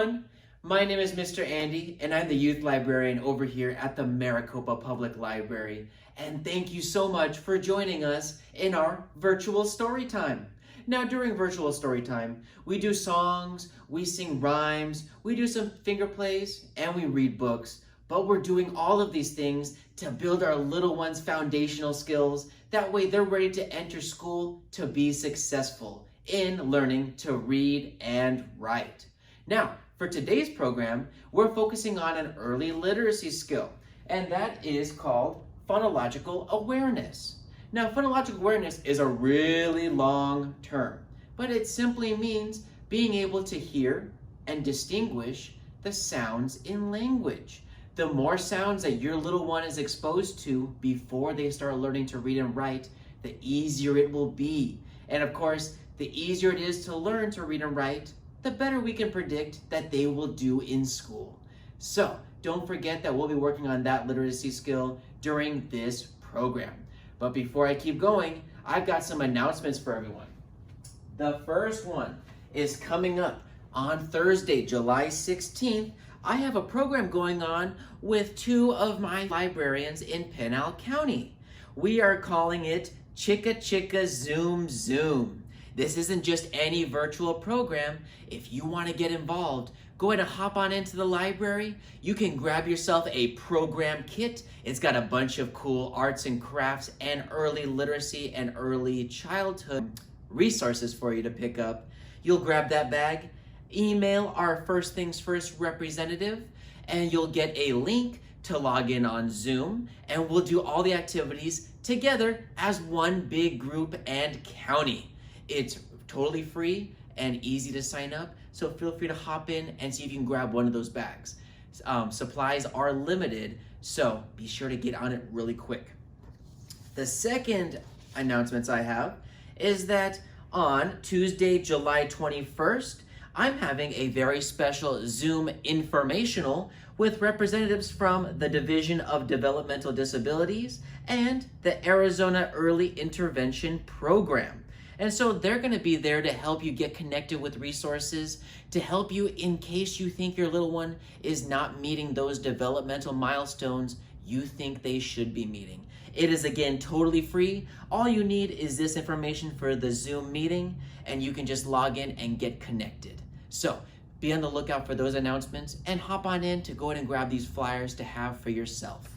everyone. My name is Mr. Andy, and I'm the youth librarian over here at the Maricopa Public Library. And thank you so much for joining us in our virtual story time. Now, during virtual story time, we do songs, we sing rhymes, we do some finger plays, and we read books. But we're doing all of these things to build our little ones' foundational skills. That way they're ready to enter school to be successful in learning to read and write. Now, for today's program, we're focusing on an early literacy skill, and that is called phonological awareness. Now, phonological awareness is a really long term, but it simply means being able to hear and distinguish the sounds in language. The more sounds that your little one is exposed to before they start learning to read and write, the easier it will be. And of course, the easier it is to learn to read and write, the better we can predict that they will do in school. So don't forget that we'll be working on that literacy skill during this program. But before I keep going, I've got some announcements for everyone. The first one is coming up on Thursday, July 16th. I have a program going on with two of my librarians in Pinal County. We are calling it Chicka Chicka Zoom Zoom. This isn't just any virtual program. If you want to get involved, go ahead and hop on into the library. You can grab yourself a program kit. It's got a bunch of cool arts and crafts and early literacy and early childhood resources for you to pick up. You'll grab that bag, email our First Things First representative, and you'll get a link to log in on Zoom, and we'll do all the activities together as one big group and county. It's totally free and easy to sign up, so feel free to hop in and see if you can grab one of those bags. Supplies are limited, so be sure to get on it really quick. The second announcements I have is that on Tuesday, July 21st, I'm having a very special Zoom informational with representatives from the Division of Developmental Disabilities and the Arizona Early Intervention Program. And so they're going to be there to help you get connected with resources, to help you in case you think your little one is not meeting those developmental milestones you think they should be meeting. It is, again, totally free. All you need is this information for the Zoom meeting, and you can just log in and get connected. So be on the lookout for those announcements and hop on in to go ahead and grab these flyers to have for yourself.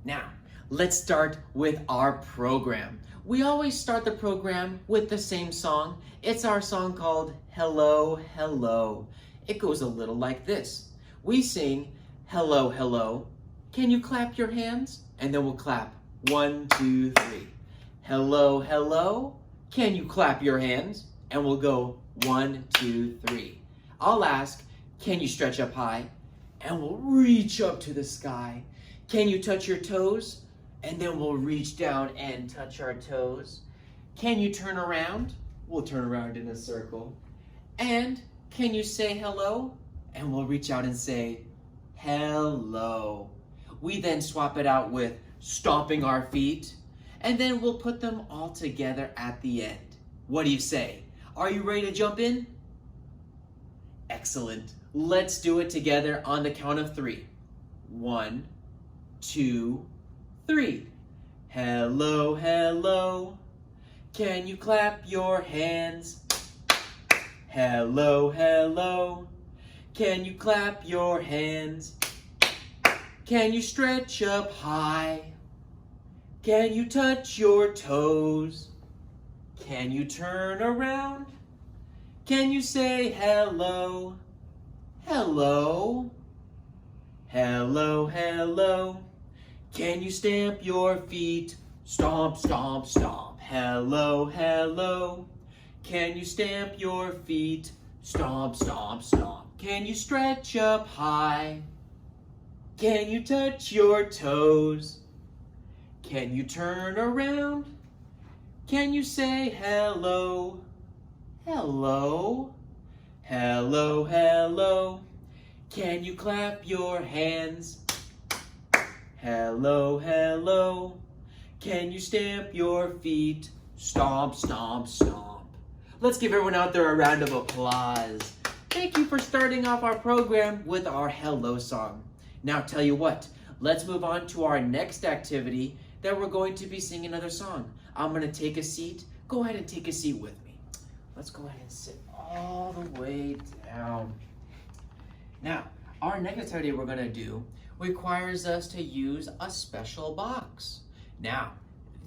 Now, let's start with our program. We always start the program with the same song. It's our song called Hello, Hello. It goes a little like this. We sing, hello, hello. Can you clap your hands? And then we'll clap. 1, 2, 3. Hello, hello. Can you clap your hands? And we'll go 1, 2, 3. I'll ask, can you stretch up high? And we'll reach up to the sky. Can you touch your toes? And then we'll reach down and touch our toes. Can you turn around? We'll turn around in a circle. And can you say hello? And we'll reach out and say, hello. We then swap it out with stomping our feet, and then we'll put them all together at the end. What do you say? Are you ready to jump in? Excellent. Let's do it together on the count of 3. 1, 2, 3. Hello, hello. Can you clap your hands? Hello, hello. Can you clap your hands? Can you stretch up high? Can you touch your toes? Can you turn around? Can you say hello? Hello? Hello, hello. Can you stamp your feet? Stomp, stomp, stomp. Hello, hello. Can you stamp your feet? Stomp, stomp, stomp. Can you stretch up high? Can you touch your toes? Can you turn around? Can you say hello? Hello? Hello, hello. Can you clap your hands? Hello, hello. Can you stamp your feet? Stomp, stomp, stomp. Let's give everyone out there a round of applause. Thank you for starting off our program with our hello song. Now tell you what, let's move on to our next activity that we're going to be singing another song. I'm going to take a seat. Go ahead and take a seat with me. Let's go ahead and sit all the way down. Now, our next activity we're going to do requires us to use a special box. Now,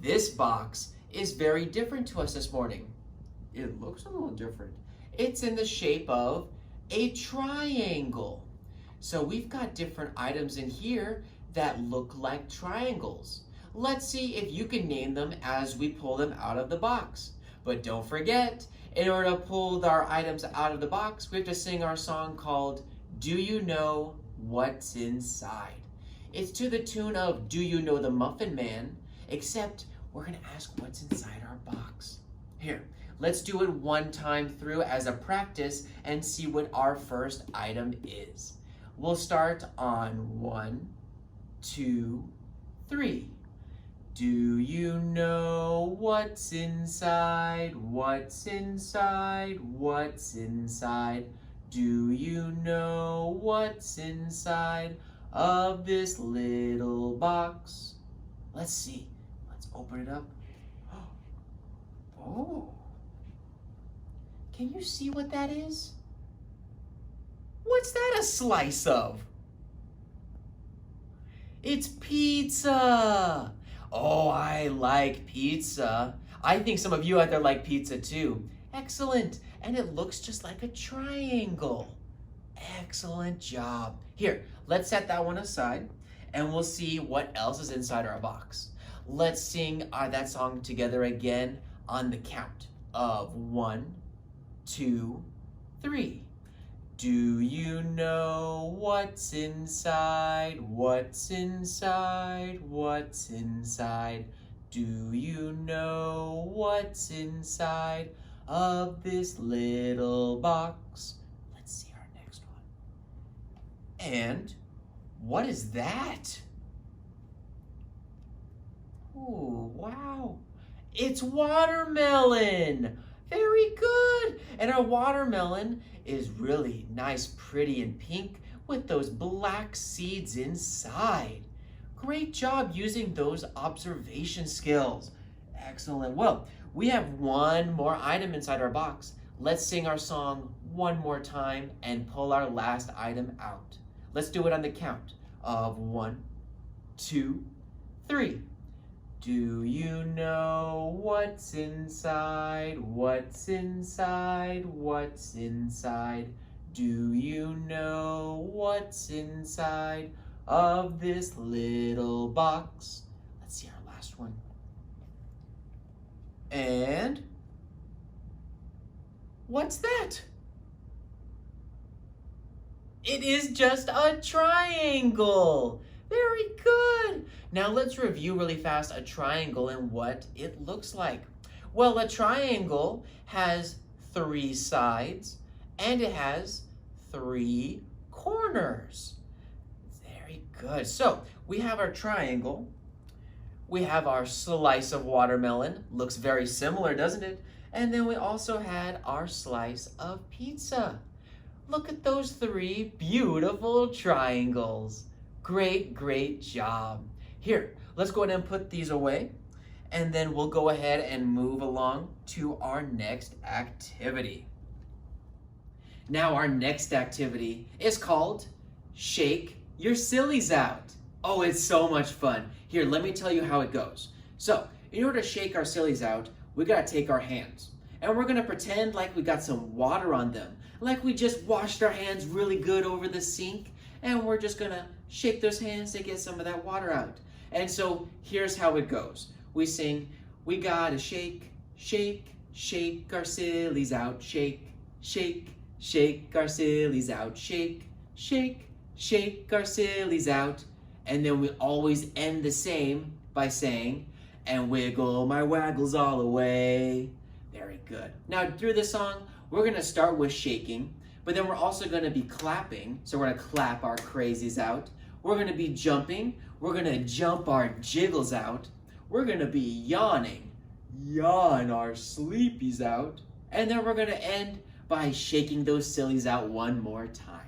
this box is very different to us this morning. It looks a little different. It's in the shape of a triangle. So we've got different items in here that look like triangles. Let's see if you can name them as we pull them out of the box. But don't forget, in order to pull our items out of the box, we have to sing our song called Do You Know What's Inside? It's to the tune of Do You Know the Muffin Man? Except we're going to ask what's inside our box. Here, let's do it one time through as a practice and see what our first item is. We'll start on 1, 2, 3. Do you know what's inside? What's inside? What's inside? Do you know what's inside of this little box? Let's see. Let's open it up. Oh. Can you see what that is? What's that a slice of? It's pizza. Oh, I like pizza. I think some of you out there like pizza too. Excellent. And it looks just like a triangle. Excellent job. Here, let's set that one aside and we'll see what else is inside our box. Let's sing that song together again on the count of 1, 2, 3. Do you know what's inside? What's inside? What's inside? Do you know what's inside of this little box? Let's see our next one. And what is that? Oh, wow. It's watermelon. Very good. And our watermelon is really nice, pretty, and pink with those black seeds inside. Great job using those observation skills. Excellent. Well, we have one more item inside our box. Let's sing our song one more time and pull our last item out. Let's do it on the count of 1, 2, 3. Do you know what's inside? What's inside? What's inside? Do you know what's inside of this little box? Let's see our last one. And what's that? It is just a triangle. Very good. Now let's review really fast a triangle and what it looks like. Well, a triangle has 3 sides and it has 3 corners. Very good. So we have our triangle. We have our slice of watermelon. Looks very similar, doesn't it? And then we also had our slice of pizza. Look at those 3 beautiful triangles. Great, great job. Here, let's go ahead and put these away, and then we'll go ahead and move along to our next activity. Now, our next activity is called Shake Your Sillies Out. Oh, it's so much fun. Here, let me tell you how it goes. So, in order to shake our sillies out, we gotta take our hands, and we're gonna pretend like we got some water on them, like we just washed our hands really good over the sink, and we're just gonna shake those hands to get some of that water out. And so here's how it goes. We sing, we gotta shake, shake, shake our sillies out. Shake, shake, shake our sillies out. Shake, shake, shake our sillies out. And then we always end the same by saying, and wiggle my waggles all away. Very good. Now through the song, we're gonna start with shaking, but then we're also gonna be clapping. So we're gonna clap our crazies out. We're gonna be jumping. We're gonna jump our jiggles out. We're gonna be yawning. Yawn our sleepies out. And then we're going to end by shaking those sillies out one more time.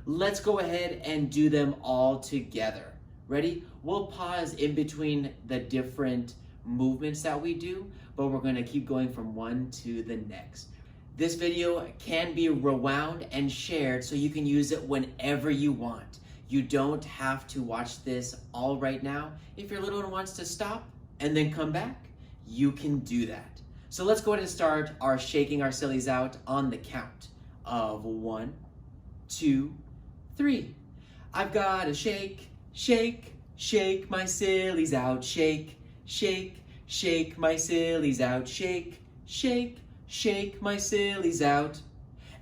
Let's go ahead and do them all together. Ready? We'll pause in between the different movements that we do, but we're going to keep going from one to the next. This video can be rewound and shared so you can use it whenever you want. You don't have to watch this all right now. If your little one wants to stop and then come back, you can do that. So let's go ahead and start our shaking our sillies out on the count of 1, 2, 3. I've got to shake, shake, shake my sillies out. Shake, shake, shake my sillies out. Shake, shake, shake my sillies out.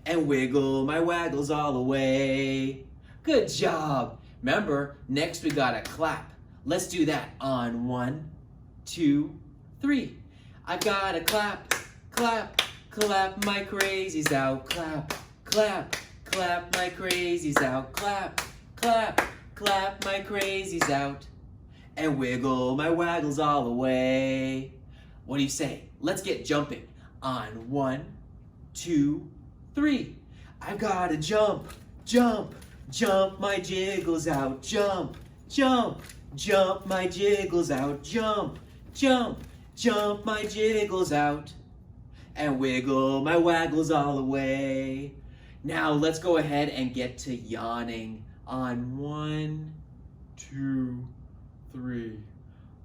And wiggle my waggles all the way. Good job. Remember, next we gotta clap. Let's do that on 1, 2, 3. I've gotta clap, clap, clap my crazies out. Clap, clap, clap my crazies out. Clap, clap, clap my crazies out. And wiggle my waggles all the way. What do you say? Let's get jumping on 1, 2, 3. I've gotta jump, jump, jump my jiggles out. Jump, jump, jump my jiggles out. Jump, jump, jump my jiggles out. And wiggle my waggles all the way. Now let's go ahead and get to yawning on 1, 2, 3.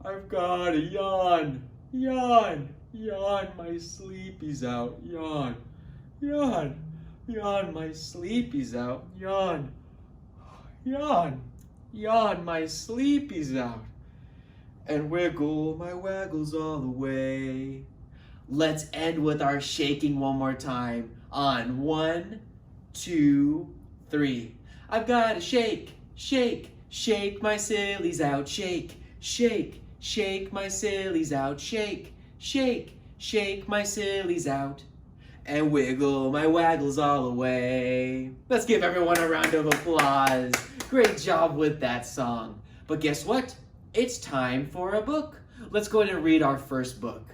I've gotta yawn, yawn, yawn my sleepies out. Yawn, yawn, yawn my sleepies out. Yawn, yawn, yawn my sleepies out. And wiggle my waggles all the way. Let's end with our shaking one more time on 1, 2, 3. I've got to shake, shake, shake my sillies out. Shake, shake, shake my sillies out. Shake, shake, shake my sillies out. And wiggle my waggles all the way. Let's give everyone a round of applause. Great job with that song. But guess what? It's time for a book. Let's go ahead and read our first book.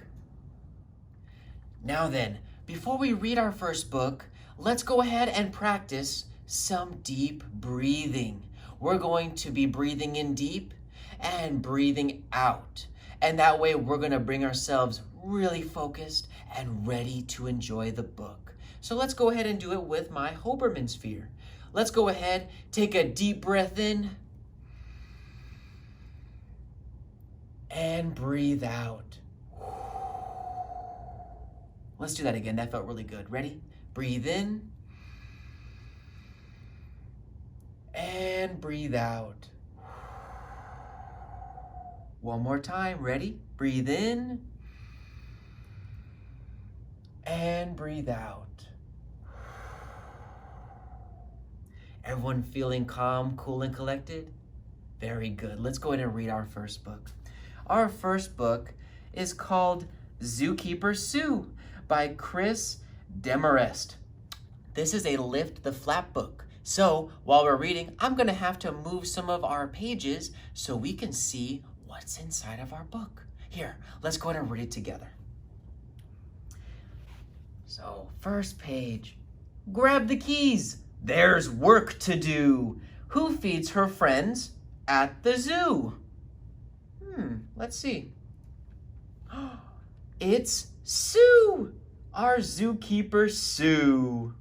Now then, before we read our first book, let's go ahead and practice some deep breathing. We're going to be breathing in deep and breathing out. And that way we're going to bring ourselves really focused and ready to enjoy the book. So let's go ahead and do it with my Hoberman sphere. Let's go ahead, take a deep breath in and breathe out. Let's do that again. That felt really good. Ready? Breathe in and breathe out. One more time. Ready? Breathe in and breathe out. Everyone feeling calm, cool, and collected? Very good. Let's go ahead and read our first book. Our first book is called Zookeeper Sue by Chris Demarest. This is a lift the flap book. So while we're reading, I'm going to have to move some of our pages so we can see what's inside of our book. Here, let's go ahead and read it together. So, first page. Grab the keys. There's work to do. Who feeds her friends at the zoo? Let's see. It's Sue, our zookeeper Sue.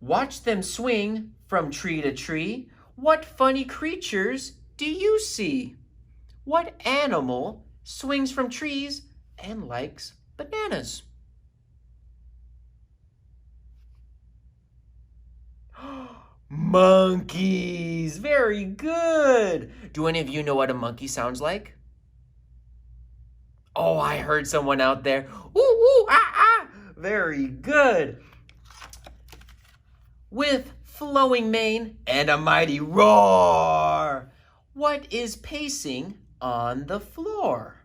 Watch them swing from tree to tree. What funny creatures do you see? What animal swings from trees and likes bananas? Monkeys! Very good! Do any of you know what a monkey sounds like? Oh, I heard someone out there. Ooh, ooh, ah, ah! Very good! With flowing mane and a mighty roar, what is pacing on the floor?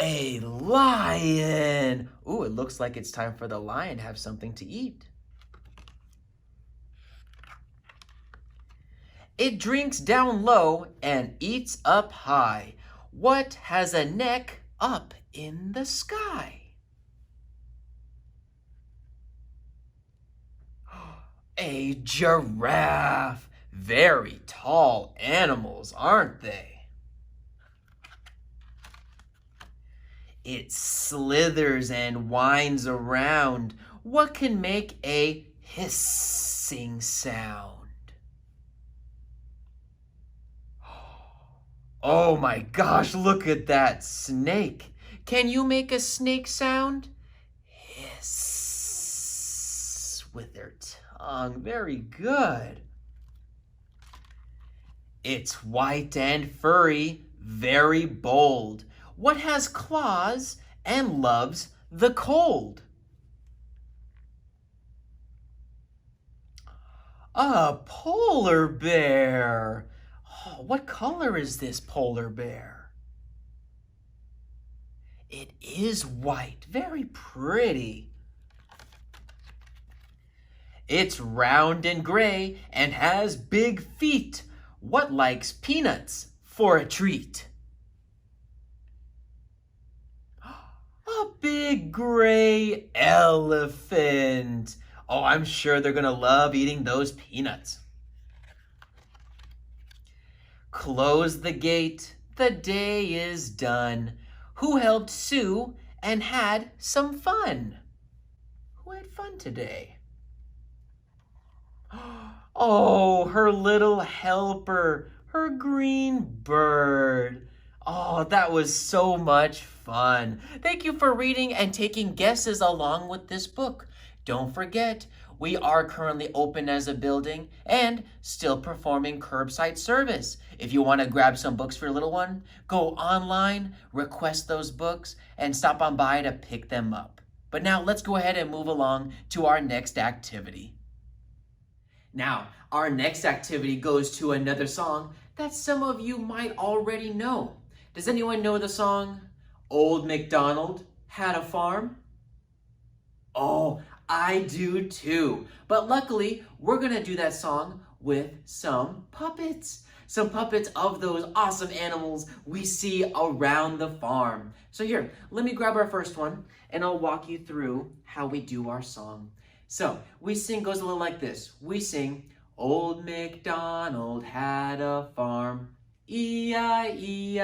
A lion! Ooh, it looks like it's time for the lion to have something to eat. It drinks down low and eats up high. What has a neck up in the sky? A giraffe. Very tall animals, aren't they? It slithers and winds around. What can make a hissing sound? Oh my gosh, look at that snake. Can you make a snake sound? Hiss with their tongue. Very good. It's white and furry, very bold. What has claws and loves the cold? A polar bear. Oh, what color is this polar bear? It is white, very pretty. It's round and gray and has big feet. What likes peanuts for a treat? A big gray elephant. Oh, I'm sure they're gonna love eating those peanuts. Close the gate, the day is done. Who helped Sue and had some fun? Who had fun today? Oh, her little helper, her green bird. Oh, that was so much fun. Thank you for reading and taking guesses along with this book. Don't forget, we are currently open as a building and still performing curbside service. If you want to grab some books for your little one, go online, request those books, and stop on by to pick them up. But now let's go ahead and move along to our next activity. Now, our next activity goes to another song that some of you might already know. Does anyone know the song, Old MacDonald Had a Farm? Oh, I do too. But luckily, we're gonna do that song with some puppets. Some puppets of those awesome animals we see around the farm. So here, let me grab our first one and I'll walk you through how we do our song. So we sing, goes a little like this. We sing, Old MacDonald had a farm, E-I-E-I-O.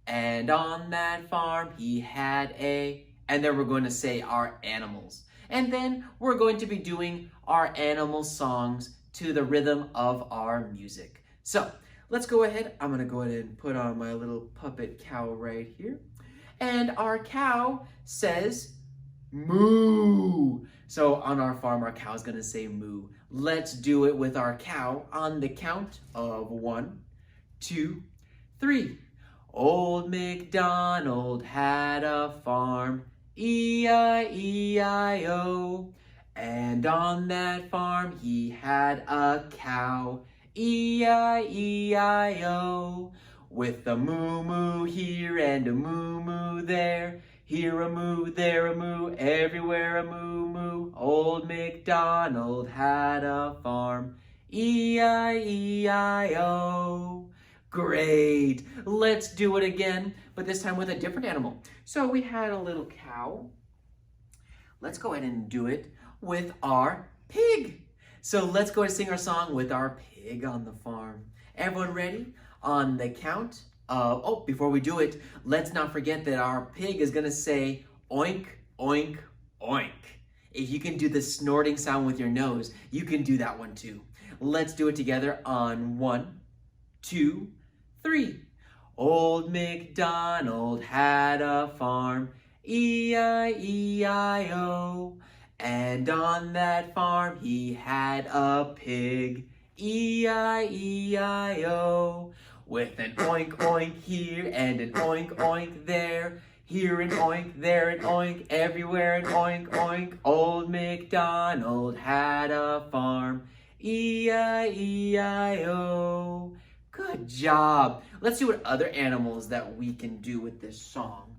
And on that farm he had a, and then we're going to say our animals. And then we're going to be doing our animal songs to the rhythm of our music. So let's go ahead. I'm gonna go ahead and put on my little puppet cow right here. And our cow says, moo. So on our farm, our cow's gonna say moo. Let's do it with our cow on the count of 1, 2, 3. Old MacDonald had a farm, E-I-E-I-O. And on that farm he had a cow, E-I-E-I-O. With a moo-moo here and a moo-moo there. Here a moo, there a moo, everywhere a moo-moo. Old MacDonald had a farm, E-I-E-I-O. Great, let's do it again, but this time with a different animal. So we had a little cow. Let's go ahead and do it with our pig. So let's go and sing our song with our pig on the farm. Everyone ready? On the count of, before we do it, let's not forget that our pig is gonna say oink, oink, oink. If you can do the snorting sound with your nose, you can do that one too. Let's do it together on 1, 2, 3. Old MacDonald had a farm, E-I-E-I-O. And on that farm he had a pig, E-I-E-I-O. With an oink oink here and an oink oink there. Here an oink, there an oink, everywhere an oink oink. Old MacDonald had a farm, E-I-E-I-O. Good job. Let's see what other animals that we can do with this song.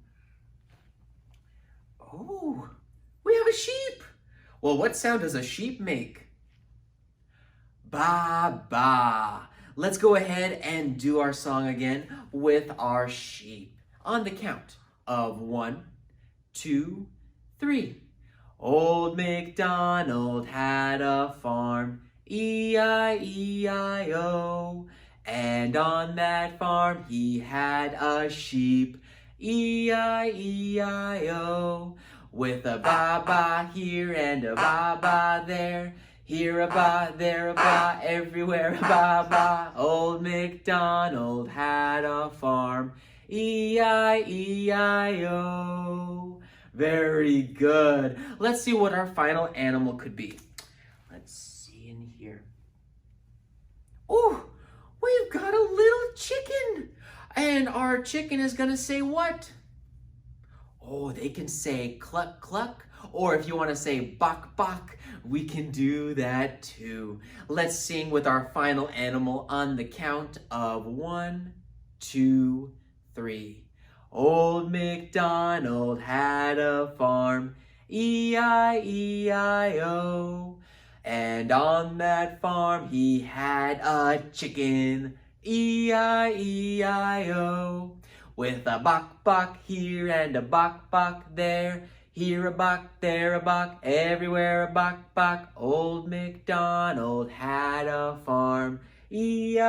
Oh, we have a sheep. Well, what sound does a sheep make? Ba, ba. let's go ahead and do our song again with our sheep on the count of 1, 2, 3. Old MacDonald had a farm, E-I-E-I-O. And on that farm he had a sheep, E-I-E-I-O. With a ba-ba here and a ba-ba there, here a ba, there a ba, everywhere a ba-ba. Old MacDonald had a farm, E-I-E-I-O. Very good. Let's see what our final animal could be. Let's see in here. Oh, we've got a little chicken. And our chicken is going to say what? Oh, they can say cluck, cluck. Or if you want to say bok, bok, we can do that too. Let's sing with our final animal on the count of 1, 2, 3. Old MacDonald had a farm, E-I-E-I-O. And on that farm he had a chicken, E-I-E-I-O. With a bok, bok here and a bok, bok there, here a bok, there a bok, everywhere a bok, bok. Old MacDonald had a farm, E-I-E-I-O.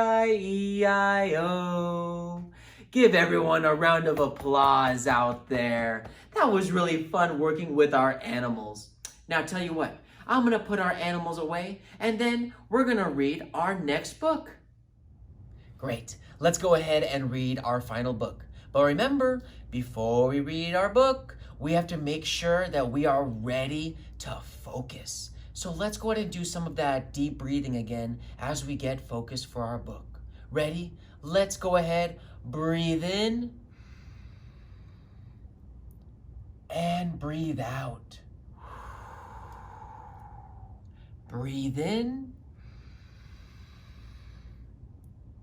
Give everyone a round of applause out there. That was really fun working with our animals. Now tell you what, I'm gonna put our animals away and then we're gonna read our next book. Great, let's go ahead and read our final book. But remember, before we read our book, we have to make sure that we are ready to focus. So let's go ahead and do some of that deep breathing again as we get focused for our book. Ready? Let's go ahead, breathe in and breathe out. Breathe in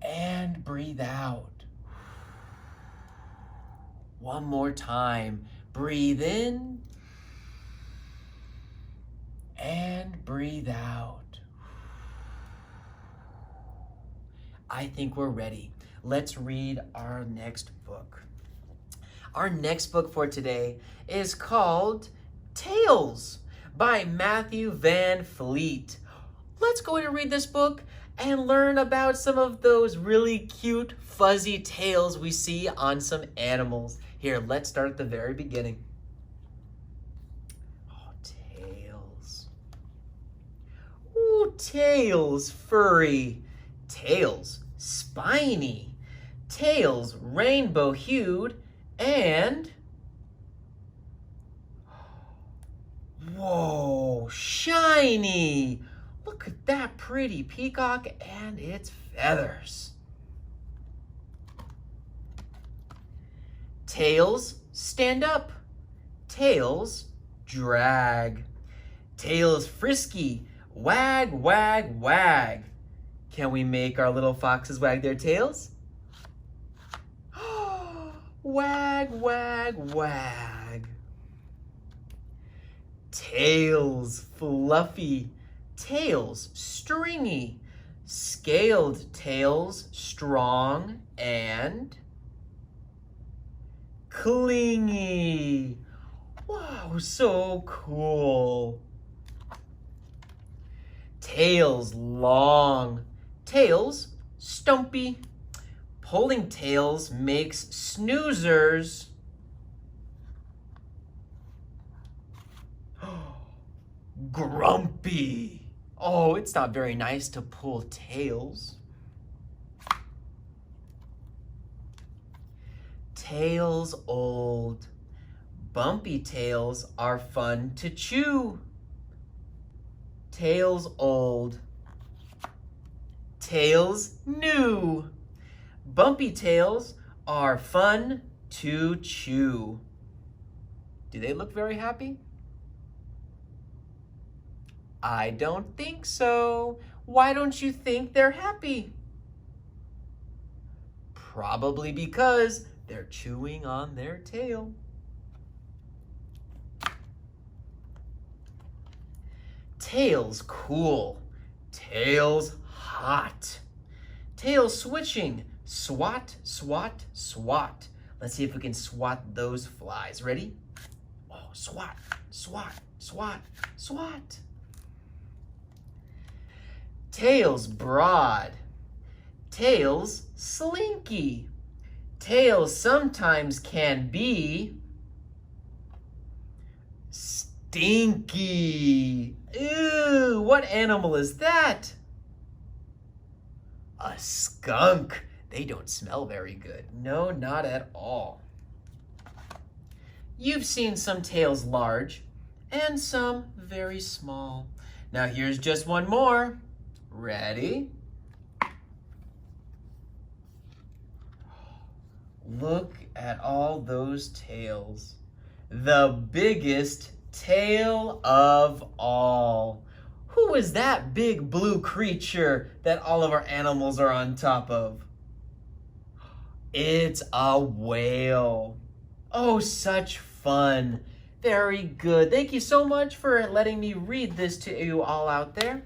and breathe out. One more time. Breathe in and breathe out. I think we're ready. Let's read our next book. Our next book for today is called Tales by Matthew Van Fleet. Let's go ahead and read this book and learn about some of those really cute, fuzzy tales we see on some animals. Here, let's start at the very beginning. Oh, tails. Ooh, tails, furry. Tails, spiny. Tails, rainbow-hued. And whoa, shiny. Look at that pretty peacock and its feathers. Tails, stand up. Tails, drag. Tails, frisky. Wag, wag, wag. Can we make our little foxes wag their tails? Wag, wag, wag. Tails, fluffy. Tails, stringy. Scaled tails, strong and clingy. Wow, so cool. Tails, long. Tails, stumpy. Pulling tails makes snoozers grumpy. Oh, it's not very nice to pull tails. Tails old. Bumpy tails are fun to chew. Tails old. Tails new. Bumpy tails are fun to chew. Do they look very happy? I don't think so. Why don't you think they're happy? Probably because they're chewing on their tail. Tails cool. Tails hot. Tail switching. Swat, swat, swat. Let's see if we can swat those flies. Ready? Oh, swat, swat, swat, swat. Tails broad. Tails slinky. Tails sometimes can be stinky. Ew, what animal is that? A skunk. They don't smell very good. No, not at all. You've seen some tails large and some very small. Now here's just one more. Ready? Look at all those tails. The biggest tail of all. Who is that big blue creature that all of our animals are on top of? It's a whale. Oh, such fun. Very good. Thank you so much for letting me read this to you all out there.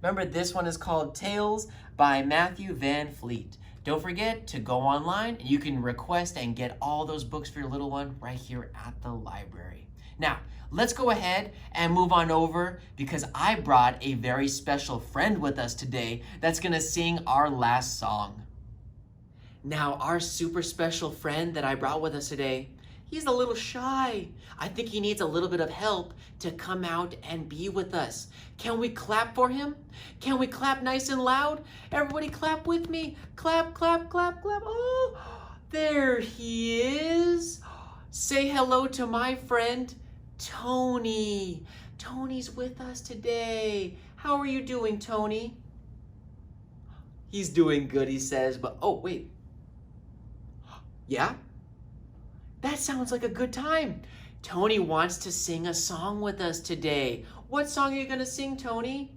Remember, this one is called Tales by Matthew Van Fleet. Don't forget to go online and you can request and get all those books for your little one right here at the library. Now, let's go ahead and move on over because I brought a very special friend with us today that's gonna sing our last song. Now, our super special friend that I brought with us today, he's a little shy. I think he needs a little bit of help to come out and be with us. Can we clap for him? Can we clap nice and loud? Everybody clap with me. Clap, clap, clap, clap. Oh, there he is. Say hello to my friend, Tony. Tony's with us today. How are you doing, Tony? He's doing good, he says, but oh, wait. Yeah? That sounds like a good time. Tony wants to sing a song with us today. What song are you going to sing, Tony?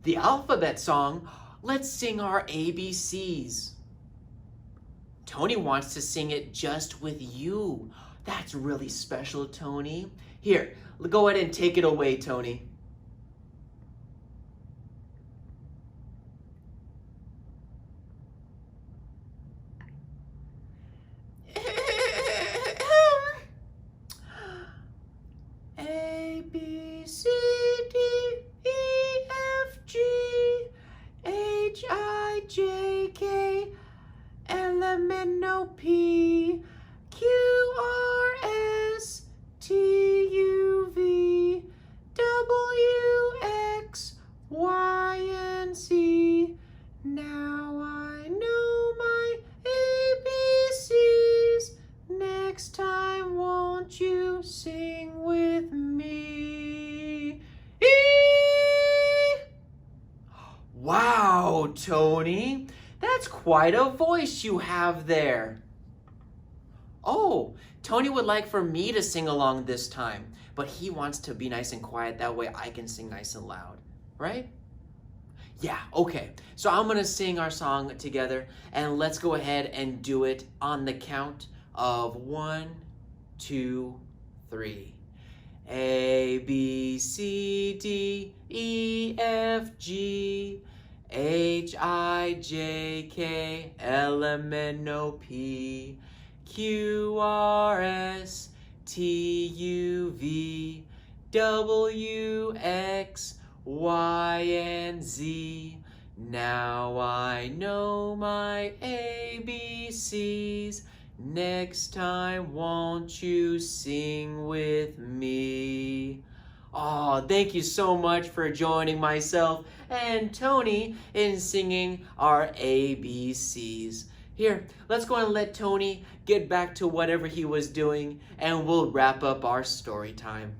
The alphabet song. Let's sing our ABCs. Tony wants to sing it just with you. That's really special, Tony. Here, go ahead and take it away, Tony. A, B, C, D, E, F, G, H, I, J, K, L, M, N, O, P, Q, R, S, T, U, V, W, X, Y, and Z. Now I know my ABCs. Next time, won't you sing with me? Wow, Tony, that's quite a voice you have there. Oh, Tony would like for me to sing along this time, but he wants to be nice and quiet. That way I can sing nice and loud, right? Yeah, okay. So I'm going to sing our song together, and let's go ahead and do it on the count of 1, 2, 3. A, B, C, D, E, F, G, H, I, J, K, L, M, N, O, P, Q, R, S, T, U, V, W, X, Y, and Z. Now I know my ABCs. Next time, won't you sing with me? Oh, thank you so much for joining myself and Tony in singing our ABCs. Here, let's go and let Tony get back to whatever he was doing, and we'll wrap up our story time.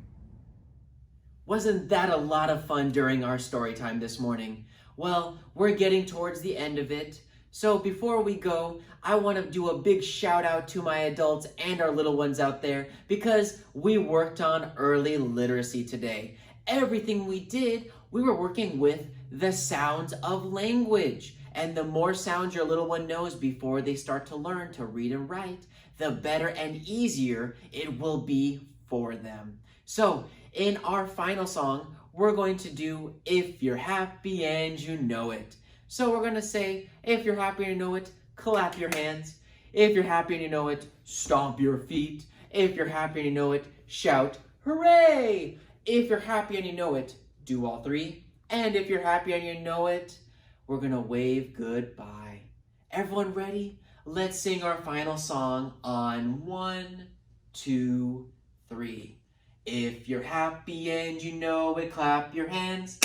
Wasn't that a lot of fun during our story time this morning? Well, we're getting towards the end of it. So before we go, I want to do a big shout out to my adults and our little ones out there because we worked on early literacy today. Everything we did, we were working with the sounds of language. And the more sounds your little one knows before they start to learn to read and write, the better and easier it will be for them. So in our final song, we're going to do If You're Happy and You Know It. So we're going to say, if you're happy and you know it, clap your hands. If you're happy and you know it, stomp your feet. If you're happy and you know it, shout, hooray! If you're happy and you know it, do all three. And if you're happy and you know it, we're going to wave goodbye. Everyone ready? Let's sing our final song on 1, 2, 3. If you're happy and you know it, clap your hands.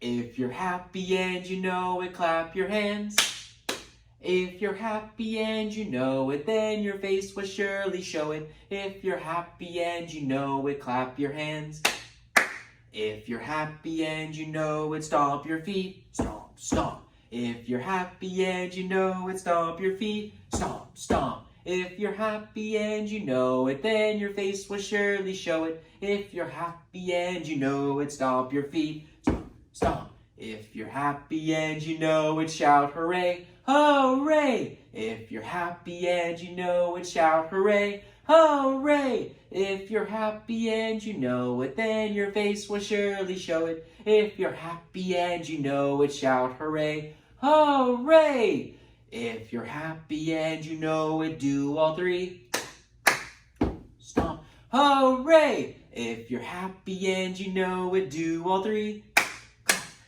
If you're happy and you know it, clap your hands. If you're happy and you know it, then your face will surely show it. If you're happy and you know it, clap your hands. If you're happy and you know it, stomp your feet. Stomp, stomp. If you're happy and you know it, stomp your feet. Stomp, stomp. If you're happy and you know it, then your face will surely show it. If you're happy and you know it, stomp your feet. Stomp, stomp. If you're happy and you know it, shout hooray. Hooray! If you're happy and you know it, shout hooray. Hooray! If you're happy and you know it, then your face will surely show it. If you're happy and you know it, shout hooray. Hooray! If you're happy and you know it, do all three. Stomp. Hooray! If you're happy and you know it, do all three.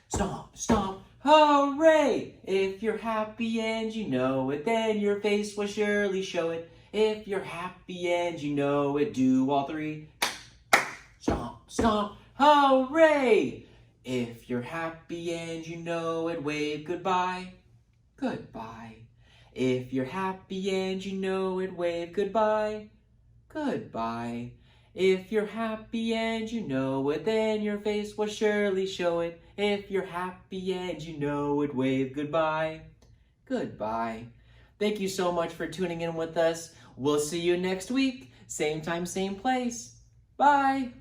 Stomp, stomp. Hooray! If you're happy and you know it, then your face will surely show it. If you're happy and you know it, do all three. Stomp, stomp. Hooray! If you're happy and you know it, wave goodbye. Goodbye. If you're happy and you know it, wave goodbye. Goodbye. If you're happy and you know it, then your face will surely show it. If you're happy and you know it, wave goodbye. Goodbye. Thank you so much for tuning in with us. We'll see you next week. Same time, same place. Bye.